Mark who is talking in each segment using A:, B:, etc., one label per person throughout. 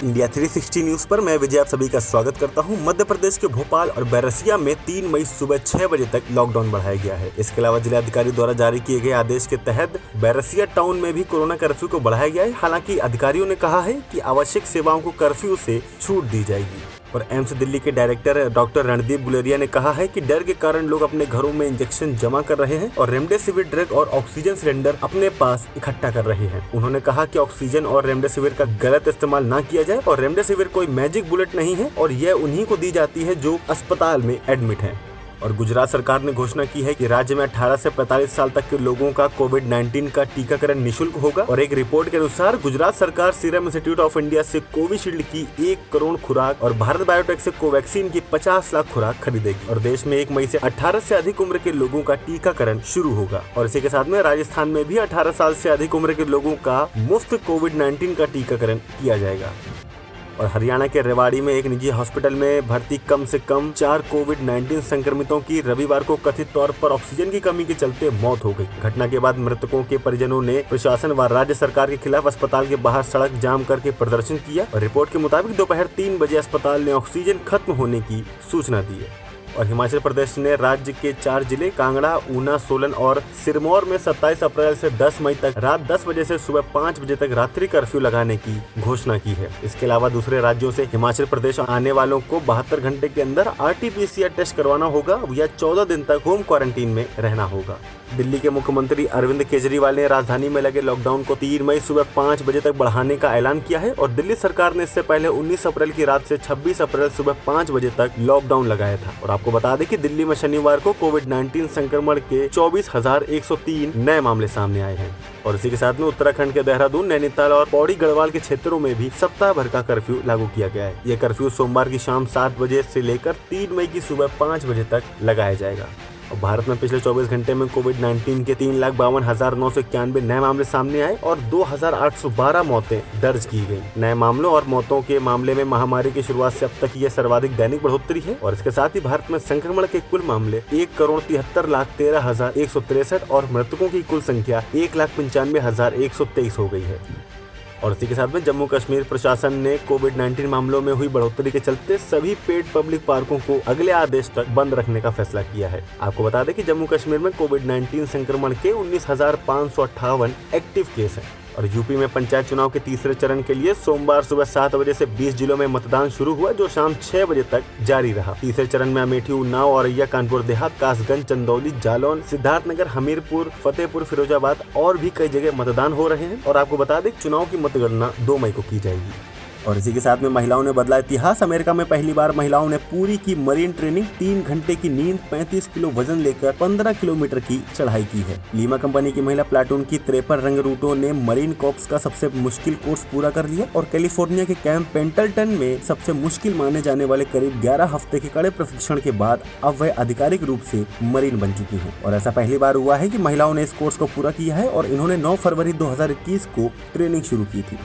A: India 360 news पर मैं विजय आप सभी का स्वागत करता हूं। मध्य प्रदेश के भोपाल और बैरसिया में 3 मई सुबह 6 बजे तक लॉकडाउन बढ़ाया गया है। इसके अलावा जिलाधिकारी द्वारा जारी किए गए आदेश के तहत बैरसिया टाउन में भी कोरोना कर्फ्यू को बढ़ाया गया है। हालांकि अधिकारियों ने कहा है कि आवश्यक सेवाओं को कर्फ्यू से छूट दी जाएगी। और एम्स दिल्ली के डायरेक्टर डॉक्टर रणदीप गुलेरिया ने कहा है कि डर के कारण लोग अपने घरों में इंजेक्शन जमा कर रहे हैं और रेमडेसिविर ड्रग और ऑक्सीजन सिलेंडर अपने पास इकट्ठा कर रहे हैं। उन्होंने कहा कि ऑक्सीजन और रेमडेसिविर का गलत इस्तेमाल ना किया जाए और रेमडेसिविर कोई मैजिक बुलेट नहीं है और यह उन्हीं को दी जाती है जो अस्पताल में एडमिट है। और गुजरात सरकार ने घोषणा की है कि राज्य में 18 से 45 साल तक के लोगों का कोविड-19 का टीकाकरण निःशुल्क होगा। और एक रिपोर्ट के अनुसार गुजरात सरकार सीरम इंस्टीट्यूट ऑफ इंडिया से कोविशील्ड की 1 करोड़ खुराक और भारत बायोटेक से कोवैक्सीन की 50 लाख खुराक खरीदेगी। और देश में 1 मई से 18 से अधिक उम्र के लोगों का टीकाकरण शुरू होगा। और इसी के साथ में राजस्थान में भी 18 साल से अधिक उम्र के लोगों का मुफ्त कोविड-19 का टीकाकरण किया जाएगा। और हरियाणा के रेवाड़ी में एक निजी हॉस्पिटल में भर्ती कम से कम 4 कोविड-19 संक्रमितों की रविवार को कथित तौर पर ऑक्सीजन की कमी के चलते मौत हो गई। घटना के बाद मृतकों के परिजनों ने प्रशासन व राज्य सरकार के खिलाफ अस्पताल के बाहर सड़क जाम करके प्रदर्शन किया। और रिपोर्ट के मुताबिक दोपहर 3 बजे अस्पताल ने ऑक्सीजन खत्म होने की सूचना दी है। और हिमाचल प्रदेश ने राज्य के 4 जिले कांगड़ा, ऊना, सोलन और सिरमौर में 27 अप्रैल से 10 मई तक रात 10 बजे से सुबह 5 बजे तक रात्रि कर्फ्यू लगाने की घोषणा की है। इसके अलावा दूसरे राज्यों से हिमाचल प्रदेश आने वालों को 72 घंटे के अंदर RT-PCR टेस्ट करवाना होगा या 14 दिन तक होम क्वारंटीन में रहना होगा। दिल्ली के मुख्यमंत्री अरविंद केजरीवाल ने राजधानी में लगे लॉकडाउन को 3 मई सुबह 5 बजे तक बढ़ाने का ऐलान किया है। और दिल्ली सरकार ने इससे पहले 19 अप्रैल की रात से 26 अप्रैल सुबह 5 बजे तक लॉकडाउन लगाया था। और आपको बता दें कि दिल्ली में शनिवार को कोविड-19 संक्रमण के 24,103 नए मामले सामने आए हैं। और इसी के साथ में उत्तराखंड के देहरादून, नैनीताल और पौड़ी गढ़वाल के क्षेत्रों में भी सप्ताह भर का कर्फ्यू लागू किया गया है। यह कर्फ्यू सोमवार की शाम 7 बजे से लेकर 3 मई की सुबह 5 बजे तक लगाया जाएगा। और भारत में पिछले 24 घंटे में कोविड-19 के 3,52,991 नए मामले सामने आए और 2,812 मौतें दर्ज की गई। नए मामलों और मौतों के मामले में महामारी की शुरुआत से अब तक यह सर्वाधिक दैनिक बढ़ोतरी है। और इसके साथ ही भारत में संक्रमण के कुल मामले 1,73,13,163 और मृतकों की कुल संख्या 1,95,123 हो गई है। और इसी के साथ में जम्मू कश्मीर प्रशासन ने कोविड-19 मामलों में हुई बढ़ोतरी के चलते सभी पेड पब्लिक पार्कों को अगले आदेश तक बंद रखने का फैसला किया है। आपको बता दें कि जम्मू कश्मीर में कोविड-19 संक्रमण के 19,558 एक्टिव केस हैं। और यूपी में पंचायत चुनाव के तीसरे चरण के लिए सोमवार सुबह 7 बजे से 20 जिलों में मतदान शुरू हुआ, जो शाम 6 बजे तक जारी रहा। तीसरे चरण में अमेठी, उन्नाव, औरैया, कानपुर देहात, कासगंज, चंदौली, जालौन, सिद्धार्थनगर, हमीरपुर, फतेहपुर, फिरोजाबाद और भी कई जगह मतदान हो रहे हैं। और आपको बता दें चुनाव की मतगणना 2 मई को की जाएगी। और इसी के साथ में महिलाओं ने बदला इतिहास। अमेरिका में पहली बार महिलाओं ने पूरी की मरीन ट्रेनिंग, 3 घंटे की नींद, 35 किलो वजन लेकर 15 किलोमीटर की चढ़ाई की है। लीमा कंपनी की महिला प्लाटून की 53 रंगरूटों ने मरीन कॉर्प्स का सबसे मुश्किल कोर्स पूरा कर लिया। और कैलिफोर्निया के कैंप पेंटलटन में सबसे मुश्किल माने जाने वाले करीब 11 हफ्ते के कड़े प्रशिक्षण के बाद अब वह आधिकारिक रूप से मरीन बन चुकी है। और ऐसा पहली बार हुआ है कि महिलाओं ने इस कोर्स को पूरा किया है। और इन्होंने 9 फरवरी 2021 को ट्रेनिंग शुरू की थी।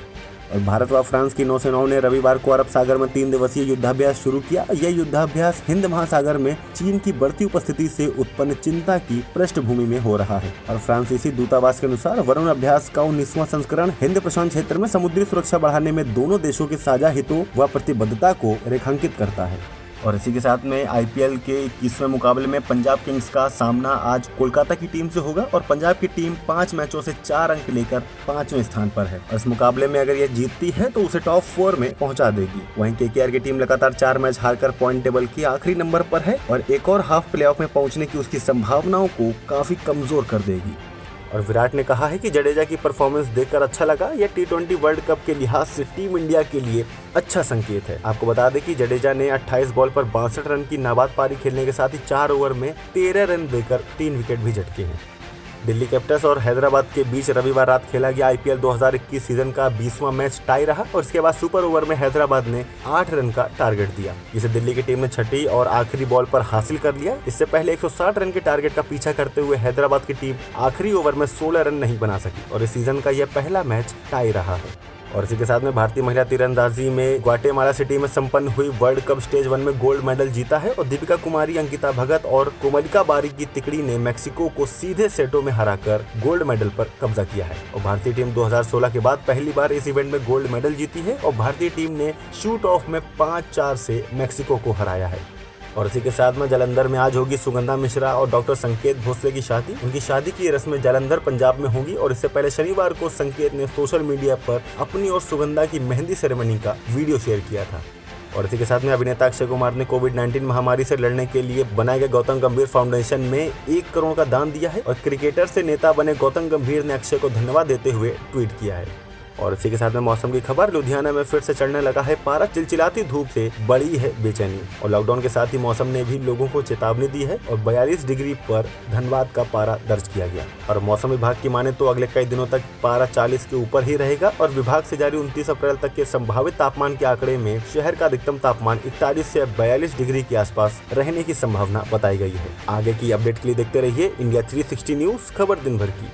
A: और भारत व फ्रांस की नौसेनाओं ने रविवार को अरब सागर में 3 दिवसीय युद्धाभ्यास शुरू किया। यह युद्धाभ्यास हिंद महासागर में चीन की बढ़ती उपस्थिति से उत्पन्न चिंता की पृष्ठभूमि में हो रहा है। और फ्रांसीसी दूतावास के अनुसार वरुण अभ्यास का 19वां संस्करण हिंद प्रशांत क्षेत्र में समुद्री सुरक्षा बढ़ाने में दोनों देशों के साझा हितों व प्रतिबद्धता को रेखांकित करता है। और इसी के साथ में IPL के 21वें मुकाबले में पंजाब किंग्स का सामना आज कोलकाता की टीम से होगा। और पंजाब की टीम 5 मैचों से 4 अंक लेकर 5वें स्थान पर है। और इस मुकाबले में अगर यह जीतती है तो उसे टॉप 4 में पहुंचा देगी। वहीं KKR की टीम लगातार 4 मैच हारकर पॉइंट टेबल की आखिरी नंबर पर है और एक और हाफ प्लेऑफ में पहुंचने की उसकी संभावनाओं को काफी कमजोर कर देगी। और विराट ने कहा है कि जडेजा की परफॉर्मेंस देखकर अच्छा लगा। यह T20 वर्ल्ड कप के लिहाज से टीम इंडिया के लिए अच्छा संकेत है। आपको बता दें कि जडेजा ने 28 बॉल पर 62 रन की नाबाद पारी खेलने के साथ ही 4 ओवर में 13 रन देकर 3 विकेट भी झटके हैं। दिल्ली कैपिटल्स और हैदराबाद के बीच रविवार रात खेला गया IPL 2021 सीजन का 20वां मैच टाई रहा। और इसके बाद सुपर ओवर में हैदराबाद ने 8 रन का टारगेट दिया, जिसे दिल्ली की टीम ने छठी और आखिरी बॉल पर हासिल कर लिया। इससे पहले 160 रन के टारगेट का पीछा करते हुए हैदराबाद की टीम आखिरी ओवर में 16 रन नहीं बना सकी और इस सीजन का यह पहला मैच टाई रहा है। और इसी के साथ में भारतीय महिला तीरंदाजी में ग्वाटेमाला सिटी में संपन्न हुई वर्ल्ड कप स्टेज 1 में गोल्ड मेडल जीता है और दीपिका कुमारी, अंकिता भगत और कोमलिका बारी की तिकड़ी ने मैक्सिको को सीधे सेटों में हराकर गोल्ड मेडल पर कब्जा किया है। और भारतीय टीम 2016 के बाद पहली बार इस इवेंट में गोल्ड मेडल जीती है और भारतीय टीम ने शूट ऑफ में 5-4 से मैक्सिको को हराया है। और इसी के साथ में जालंधर में आज होगी सुगंधा मिश्रा और डॉक्टर संकेत भोसले की शादी। उनकी शादी की रस्में जालंधर पंजाब में होंगी और इससे पहले शनिवार को संकेत ने सोशल मीडिया पर अपनी और सुगंधा की मेहंदी सेरेमनी का वीडियो शेयर किया था। और इसी के साथ में अभिनेता अक्षय कुमार ने कोविड-19 महामारी से लड़ने के लिए बनाए गए गौतम गंभीर फाउंडेशन में 1 करोड़ का दान दिया है और क्रिकेटर से नेता बने गौतम गंभीर ने अक्षय को धन्यवाद देते हुए ट्वीट किया है। और इसी के साथ में मौसम की खबर, लुधियाना में फिर से चढ़ने लगा है पारा। चिलचिलाती धूप से बड़ी है बेचैनी और लॉकडाउन के साथ ही मौसम ने भी लोगों को चेतावनी दी है और 42 डिग्री पर धनबाद का पारा दर्ज किया गया। और मौसम विभाग की माने तो अगले कई दिनों तक पारा 40 के ऊपर ही रहेगा और विभाग से जारी 29 अप्रैल तक के संभावित तापमान के आंकड़े में शहर का अधिकतम तापमान 41 से 42 डिग्री के आसपास रहने की संभावना बताई गई है। आगे की अपडेट के लिए देखते रहिए इंडिया 360 न्यूज, खबर दिन भर की।